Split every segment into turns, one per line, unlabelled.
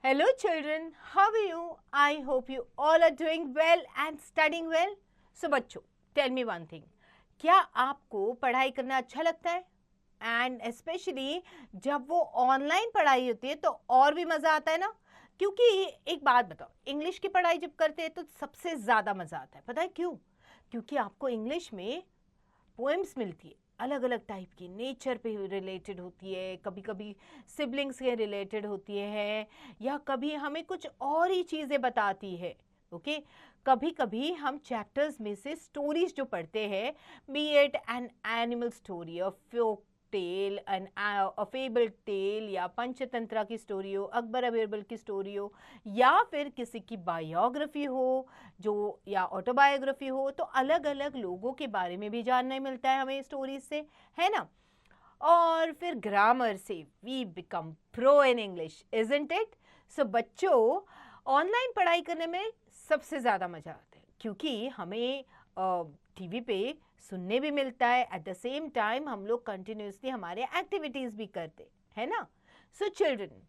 Hello children, how are you? I hope you all are doing well and studying well. So बच्चों, tell me one thing. क्या आपको पढ़ाई करना अच्छा लगता है? एंड स्पेशली जब वो ऑनलाइन पढ़ाई होती है तो और भी मज़ा आता है ना? क्योंकि एक बात बताओ, इंग्लिश की पढ़ाई जब करते हैं तो सबसे ज़्यादा मज़ा आता है. पता है क्यों? क्योंकि आपको इंग्लिश में पोएम्स मिलती है अलग अलग टाइप की, नेचर पे रिलेटेड होती है, कभी कभी सिबलिंग्स के रिलेटेड होती है, या कभी हमें कुछ और ही चीज़ें बताती है. ओके कभी कभी हम चैप्टर्स में से स्टोरीज जो पढ़ते हैं, be it an animal story, a folk tale, an a fable tale, या पंचतंत्रा की स्टोरी हो, अकबर अकबर की स्टोरी हो, या फिर किसी की बायोग्राफी हो जो, या ऑटोबायोग्राफी हो, तो अलग अलग लोगों के बारे में भी जानने मिलता है हमें स्टोरीज से, है ना. और फिर ग्रामर से we become pro in English, isn't it? So बच्चों, ऑनलाइन पढ़ाई करने में सबसे ज़्यादा मज़ा आता है क्योंकि हमें टीवी पे सुनने भी मिलता है, एट द सेम टाइम हम लोग कंटिन्यूसली हमारे एक्टिविटीज़ भी करते हैं ना. So children,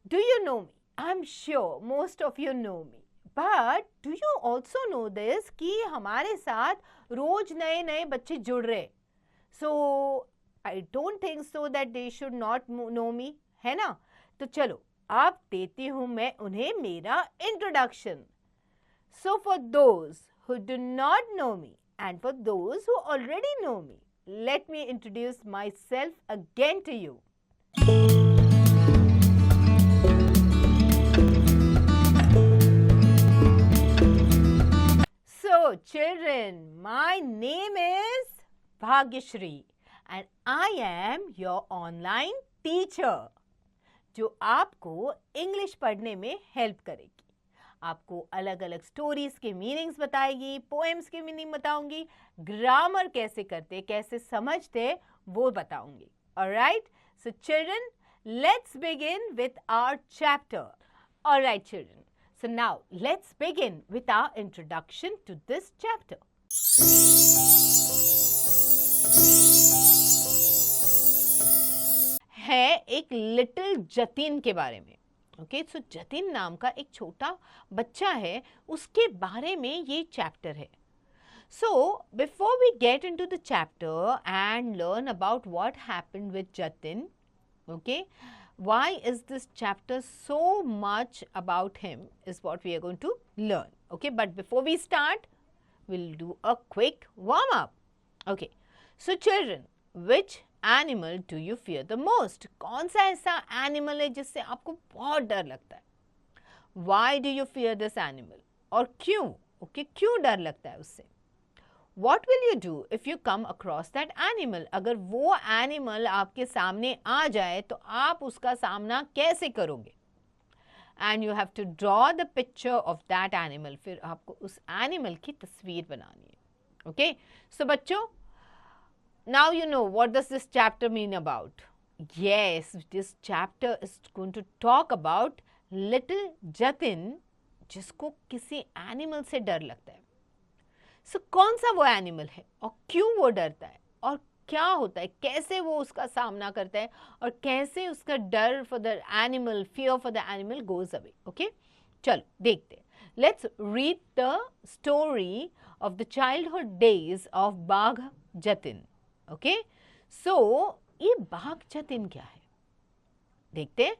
do you know me? I am sure most of you know me, but do you also know this कि हमारे साथ रोज नए नए बच्चे जुड़ रहे. So I don't think so that they should not know me, है ना. तो चलो अब देती हूं मैं उन्हें मेरा introduction. So for those who do not know me and for those who already know me, let me introduce myself again to you. So children, my name is Bhagyashree and I am your online teacher जो आपको English पढ़ने में help करेगी. आपको अलग अलग stories के meanings बताएगी, पोएम्स के मीनिंग बताऊंगी, ग्रामर कैसे करते, कैसे समझते वो बताऊंगी. Alright, so children, let's begin with our chapter. Alright children, so now let's begin with our introduction to this chapter. है एक लिटिल जतिन के बारे में. ओके सो जतिन नाम का एक छोटा बच्चा है, उसके बारे में ये चैप्टर है. So before we get into the chapter and learn about what happened with Jatin, okay, why is this chapter so much about him is what we are going to learn. Okay, but before we start, we'll do a quick warm up. Okay, so children, which animal do you fear the most? कौन सा ऐसा animal है जिससे आपको बहुत डर लगता है? Why do you fear this animal, और क्यों? ओके क्यों डर लगता है उससे? What will you do if you come across that animal? अगर वो एनिमल आपके सामने आ जाए तो आप उसका सामना कैसे करोगे? And you have to draw the picture of that animal. फिर आपको उस एनिमल की तस्वीर बनानी है. ओके सो बच्चों, now you know what does this chapter mean about. Yes, this chapter is going to talk about little Jatin जिसको किसी एनिमल से डर लगता है. सो कौन सा वो एनिमल है और क्यों वो डरता है और क्या होता है, कैसे वो उसका सामना करता है और कैसे उसका डर for the animal, fear for the animal goes away. Okay चलो देखते हैं. Let's read the story of the childhood days of बाघ जतिन. ओके सो ये बाघ जतिन क्या है देखते हैं.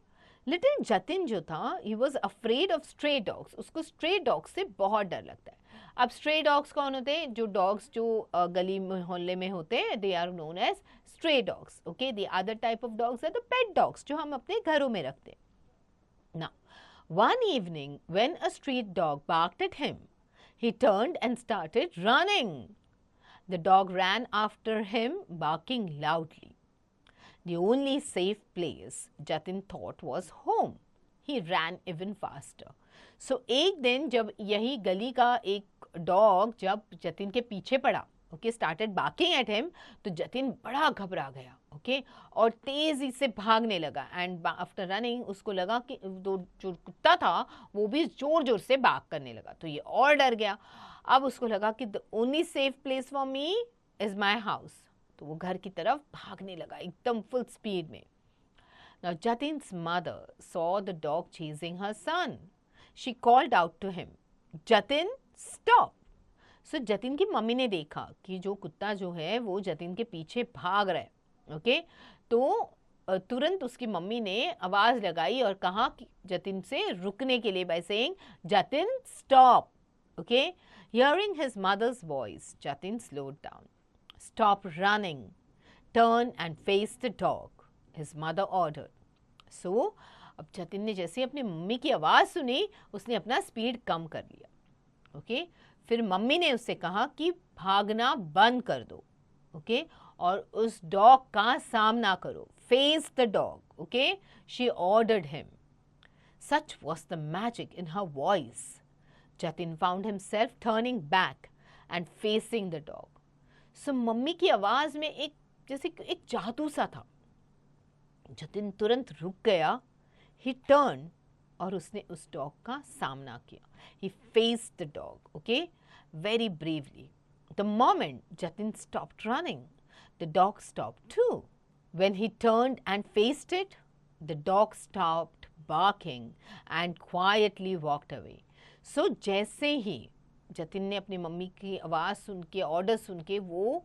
लिटिल जतिन जो था, he was afraid of stray dogs. उसको स्ट्रे डॉग्स से बहुत डर लगता है. अब स्ट्रे डॉग्स कौन होते हैं? जो डॉग्स जो गली मोहल्ले में होते हैं, they are known as stray dogs. Okay the other type of dogs are the pet dogs जो हम अपने घरों में रखते हैं. Now one evening when a street dog barked at him, he turned and started running. The dog ran after him, barking loudly. The only safe place Jatin thought was home. He ran even faster. So एक दिन जब यही गली का एक dog जब जतिन के पीछे पड़ा, okay, started barking at him, तो जतिन बड़ा घबरा गया. ओके और तेजी से भागने लगा. एंड आफ्टर रनिंग उसको लगा कि जो कुत्ता था वो भी जोर जोर से भाग करने लगा, तो ये और डर गया. अब उसको लगा कि the only safe place for me is my house, तो वो घर की तरफ भागने लगा एकदम फुल स्पीड में. Now Jatin's mother saw the dog chasing her son. She called out to him, Jatin, stop. So Jatin की मम्मी ने देखा कि जो कुत्ता जो है वो जतिन के पीछे भाग रहा है. ओके, तो तुरंत उसकी मम्मी ने आवाज लगाई और कहा कि जतिन से रुकने के लिए by saying, Jatin, stop. Okay, hearing his mother's voice, Jatin slowed down. Stop running. Turn and face the dog, his mother ordered. So, अब जतिन ने जैसे अपनी मम्मी की आवाज़ सुनी, उसने अपना स्पीड कम कर लिया. ओके, फिर मम्मी ने उससे कहा कि भागना बंद कर दो. ओके, और उस डॉग का सामना करो. Face the dog. Okay, she ordered him. Such was the magic in her voice. Jatin found himself turning back and facing the dog. So mummy की आवाज़ में एक जैसे एक जादू सा था. जतिन तुरंत रुक गया. He turned और उसने उस डॉग का सामना किया. He faced the dog, okay, very bravely. The moment Jatin stopped running, the dog stopped too. When he turned and faced it, the dog stopped barking and quietly walked away. So जैसे ही जतिन ने अपनी mummy की आवाज़ सुन के, order सुन के, वो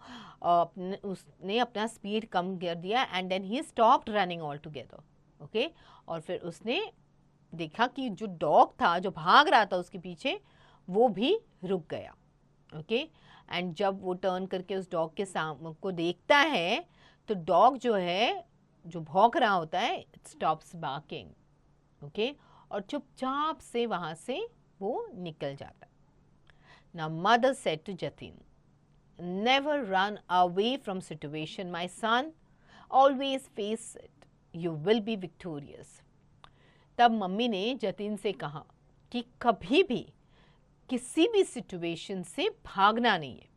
उसने अपना स्पीड कम कर दिया and then he stopped running all together. Okay, और फिर उसने देखा कि जो डॉग था जो भाग रहा था उसके पीछे वो भी रुक गया. ओके, एंड जब वो टर्न करके उस डॉग के सामने को देखता है तो डॉग जो है जो भौंक रहा होता है इट स्टॉप्स बार्किंग. ओके, और चुपचाप से वहाँ से वो निकल जाता है. Now mother said to Jatin, never run away from situation, my son. Always face it. You will be victorious. तब मम्मी ने जतिन से कहा कि कभी भी किसी भी सिचुएशन से भागना नहीं है.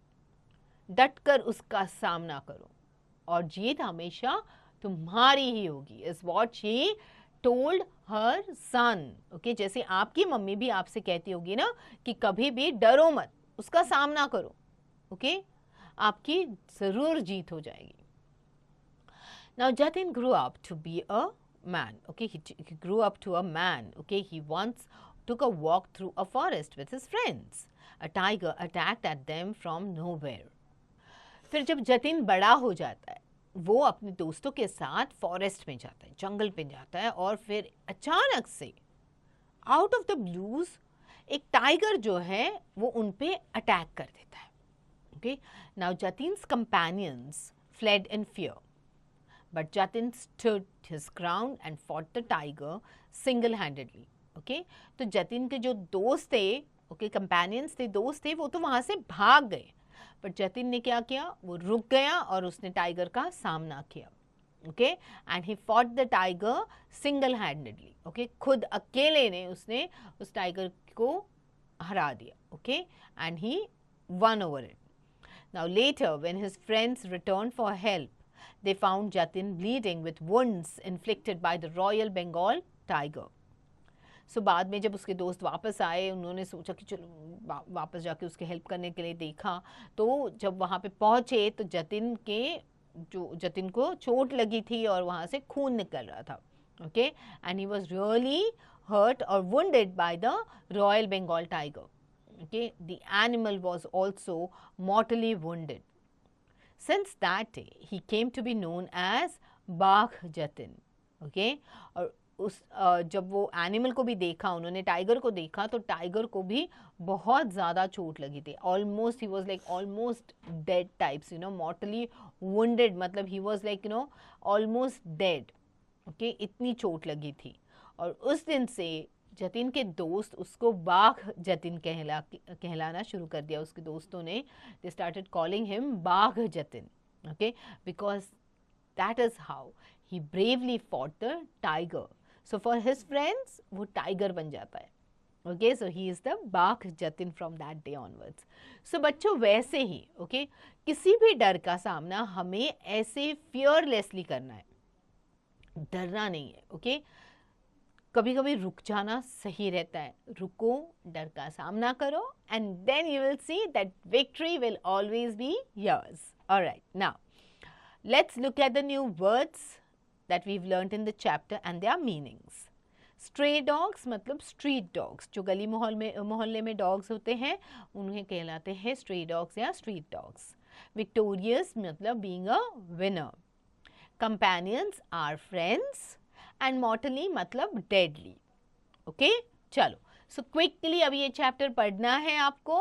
डटकर उसका सामना करो और जीत हमेशा तुम्हारी ही होगी. Is what she told her son. Okay, जैसे आपकी मम्मी भी आपसे कहती होगी ना कि कभी भी डरो मत, उसका सामना करो. Okay, आपकी जरूर जीत हो जाएगी. Now Jatin grew up to be a man. Okay, he grew up to a man. Okay, he once took a walk through a forest with his friends. A tiger attacked at them from nowhere. फिर जब जतिन बड़ा हो जाता है वो अपने दोस्तों के साथ फॉरेस्ट में जाता है, जंगल पे जाता है, और फिर अचानक से आउट ऑफ द ब्लूज एक टाइगर जो है वो उन पे अटैक कर देता है. Okay, now Jatin's companions fled in fear but Jatin stood his ground and fought the tiger single handedly. Okay, तो जतिन के जो दोस्त थे, ओके, कंपेनियंस थे, दोस्त थे, वो तो वहाँ से भाग गए. बट जतिन ने क्या किया, वो रुक गया और उसने टाइगर का सामना किया. Okay, and he fought the tiger single handedly. Okay, खुद अकेले ने उसने उस टाइगर को हरा दिया. Okay, and he won over it. Now later when his friends return for help they found Jatin bleeding with wounds inflicted by the royal Bengal tiger. So बाद में जब उसके दोस्त वापस आए उन्होंने सोचा कि चलो वापस जाके उसके हेल्प करने के लिए देखा. तो जब वहाँ पे पहुँचे तो जतिन को चोट लगी थी और वहाँ से खून निकल रहा था. Okay, and he was really hurt और wounded by the royal Bengal tiger. Okay, the animal was also mortally wounded. Since that day he came to be known as Bagha Jatin. Okay, और जब वो एनिमल को भी देखा, उन्होंने टाइगर को देखा तो टाइगर को भी बहुत ज़्यादा चोट लगी थी. Almost he was like almost dead types, mortally wounded, मतलब he was like almost dead. Okay, इतनी चोट लगी थी. और उस दिन से जतिन के दोस्त उसको बाघ जतिन कहलाना शुरू कर दिया. उसके दोस्तों ने दे स्टार्टेड कॉलिंग हिम बाघ Jatin. Okay, because that is how he bravely fought the tiger. So for his friends, वो tiger बन जाता है. Okay, so he is the बाघ Jatin from that day onwards. So बच्चों वैसे ही, okay, किसी भी डर का सामना हमें ऐसे fearlessly करना है, डरना नहीं है. Okay, कभी कभी रुक जाना सही रहता है. रुको, डर का सामना करो, and then you will see that victory will always be yours. All right, now let's look at the new words. that we've learnt in the chapter and their meanings. Stray dogs मतलब street dogs, जो गली मोहल्ले में dogs होते हैं उन्हें कहलाते हैं stray dogs या street dogs. Victorious मतलब being a winner. Companions are friends and mortally मतलब deadly. Okay? चलो, सो क्विकली अभी ये चैप्टर पढ़ना है आपको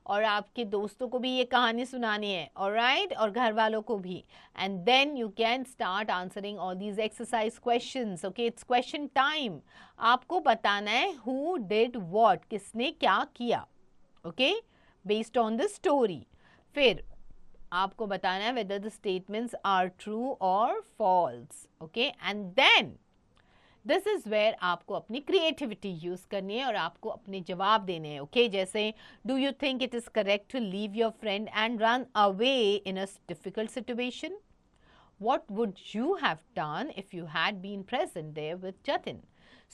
और आपके दोस्तों को भी ये कहानी सुनानी है, ऑलराइट, और घर वालों को भी, and then you can start answering all these exercise questions. Okay, it's question time. आपको बताना है हु डिड व्हाट, किसने क्या किया, okay, based on the story. फिर आपको बताना है whether the statements are true और false. Okay, and then this is where आपको अपनी क्रिएटिविटी यूज करनी है और आपको अपने जवाब देने हैं. ओके, जैसे do you think it is correct to leave your friend and run away in a difficult situation? What would you have done if you had been present there with Jatin?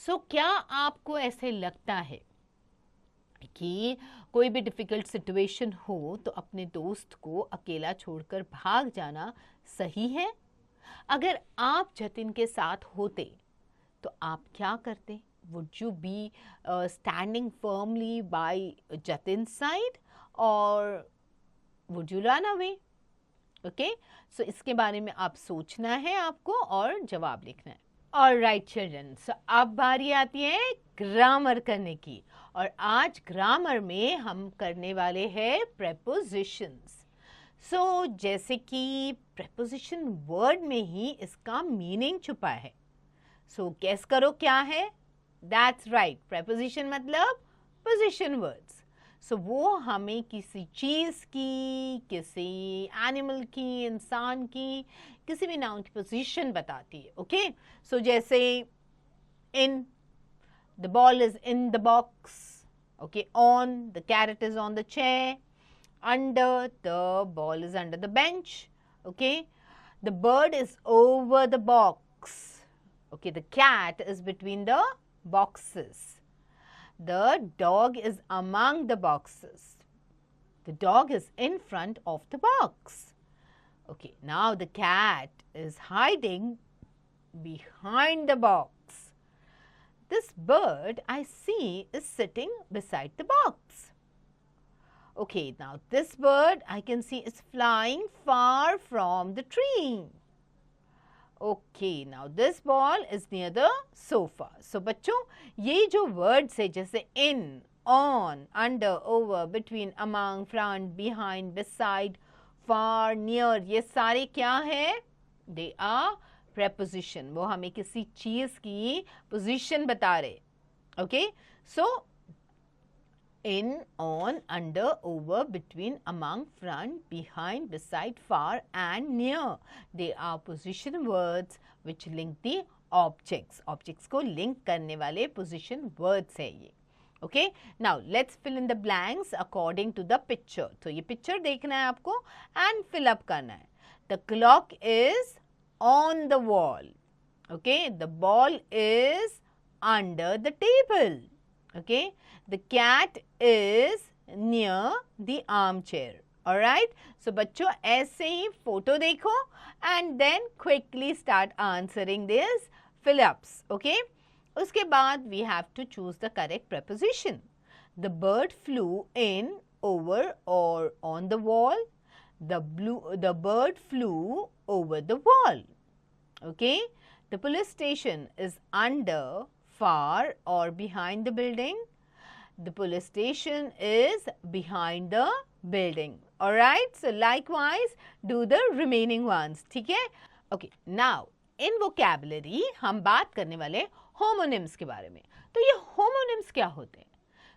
So क्या आपको ऐसे लगता है कि कोई भी difficult situation हो तो अपने दोस्त को अकेला छोड़कर भाग जाना सही है? अगर आप जतिन के साथ होते तो आप क्या करते? Would you be standing firmly by Jatin side और would you run away? Okay, so इसके बारे में आप सोचना है आपको और जवाब लिखना है. ऑलराइट चिल्ड्रन, सो अब बारी आती है ग्रामर करने की और आज ग्रामर में हम करने वाले हैं प्रेपोजिशंस. सो जैसे कि प्रेपोजिशन वर्ड में ही इसका मीनिंग छुपा है. सो गेस करो क्या है? दैट्स राइट, प्रेपोजिशन मतलब पोजिशन वर्ड्स. सो वो हमें किसी चीज़ की, किसी एनिमल की, इंसान की, किसी भी नाउन की पोजीशन बताती है. ओके, सो जैसे in, the ball is in the box. Okay, on, the carrot is on the chair. Under, the ball is under the bench. Okay, the bird is over the box. Okay, the cat is between the boxes. The dog is among the boxes. The dog is in front of the box. Okay, now the cat is hiding behind the box. This bird I see is sitting beside the box. Okay, now this bird I can see is flying far from the tree. Okay, now this ball is near the sofa. So बच्चों, ये जो words है जैसे in, on, under, over, between, among, front, behind, beside, far, near, ये सारे क्या है? They are preposition. वो हमें किसी चीज़ की position बता रहे. Okay, so in, on, under, over, between, among, front, behind, beside, far and near. They are position words which link the objects. Objects को link करने वाले position words है ये. Okay, now let's fill in the blanks according to the picture. तो ये picture देखना है आपको and fill up करना है. The clock is on the wall. Okay, the ball is under the table. Okay, the cat is near the armchair. Alright, so बच्चों ऐसे ही photo देखो and then quickly start answering these fill-ups. Okay, उसके बाद we have to choose the correct preposition. The bird flew in, over or on the wall. The bird flew over the wall. Okay, the police station is under, far or behind the building. The police station is behind the building. Alright, so likewise do the remaining ones. ठीक है? Okay, now in vocabulary हम बात करने वाले homonyms के बारे में. तो ये homonyms क्या होते हैं?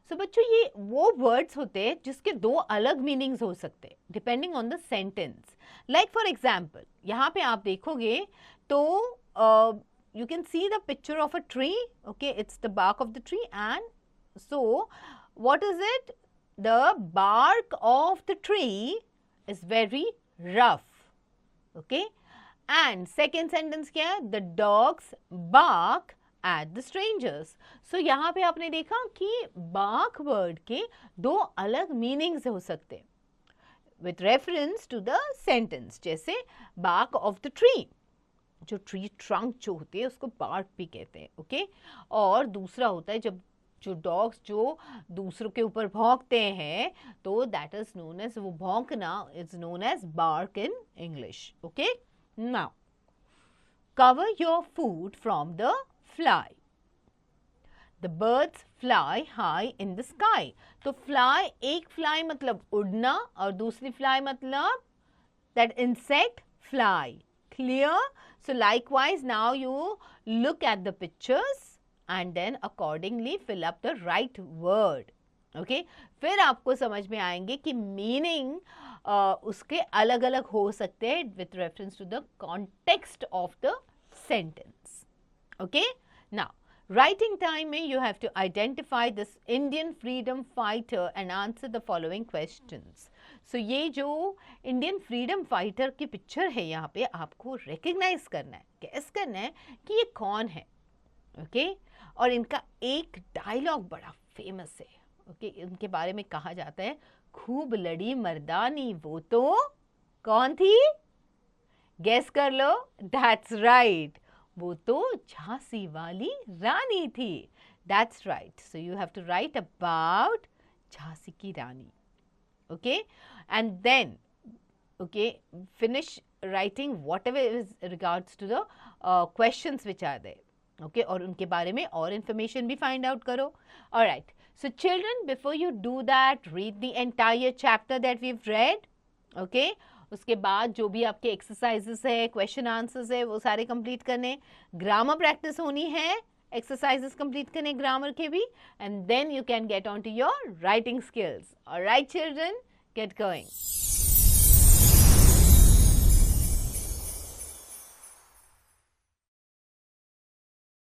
So बच्चों, ये वो words होते हैं जिसके दो अलग meanings हो सकते हैं depending on the sentence. Like for example, यहाँ पे आप देखोगे तो you can see the picture of a tree. Okay, it's the bark of the tree, and so what is it? The bark of the tree is very rough. Okay, and second sentence क्या है? The dogs bark at the strangers. So यहाँ पे आपने देखा कि bark word के दो अलग meanings हो सकते हैं with reference to the sentence. जैसे bark of the tree. जो ट्री ट्रंक जो होते हैं उसको बार्क भी कहते हैं, ओके। और दूसरा होता है जब जो डॉग्स जो दूसरों के ऊपर भौंकते हैं, तो दैट इज नोन एज, वो भौंकना is known as bark in English, okay. Now cover your food from the fly. The birds fly high in the sky. तो fly, एक fly मतलब उड़ना और दूसरी fly मतलब that insect fly. Clear? So likewise now you look at the pictures and then accordingly fill up the right word. Okay? फिर आपको समझ में आएंगे कि मीनिंग उसके अलग अलग हो सकते हैं with reference to the context of the sentence. Okay? Now, writing time में you have to identify this Indian freedom fighter and answer the following questions. So ये जो इंडियन फ्रीडम फाइटर की पिक्चर है यहाँ पे आपको रिकग्नाइज करना है, गेस करना है कि ये कौन है, ओके। और इनका एक डायलॉग बड़ा फेमस है, ओके। इनके बारे में कहा जाता है, खूब लड़ी मर्दानी वो तो कौन थी, गेस कर लो, दैट्स राइट, वो तो झांसी वाली रानी थी, that's right. So you have to write about Jhansi की रानी, okay, and then okay, finish writing whatever is regards to the questions which are there, okay, और उनके बारे में और information भी find out करो. All right, so children, before you do that, read the entire chapter that we've read, okay. उसके बाद जो भी आपके exercises है, question answers है, वो सारे complete करने, grammar practice होनी है, exercises complete करने grammar के भी, and then you can get on to your writing skills. All right children, get going.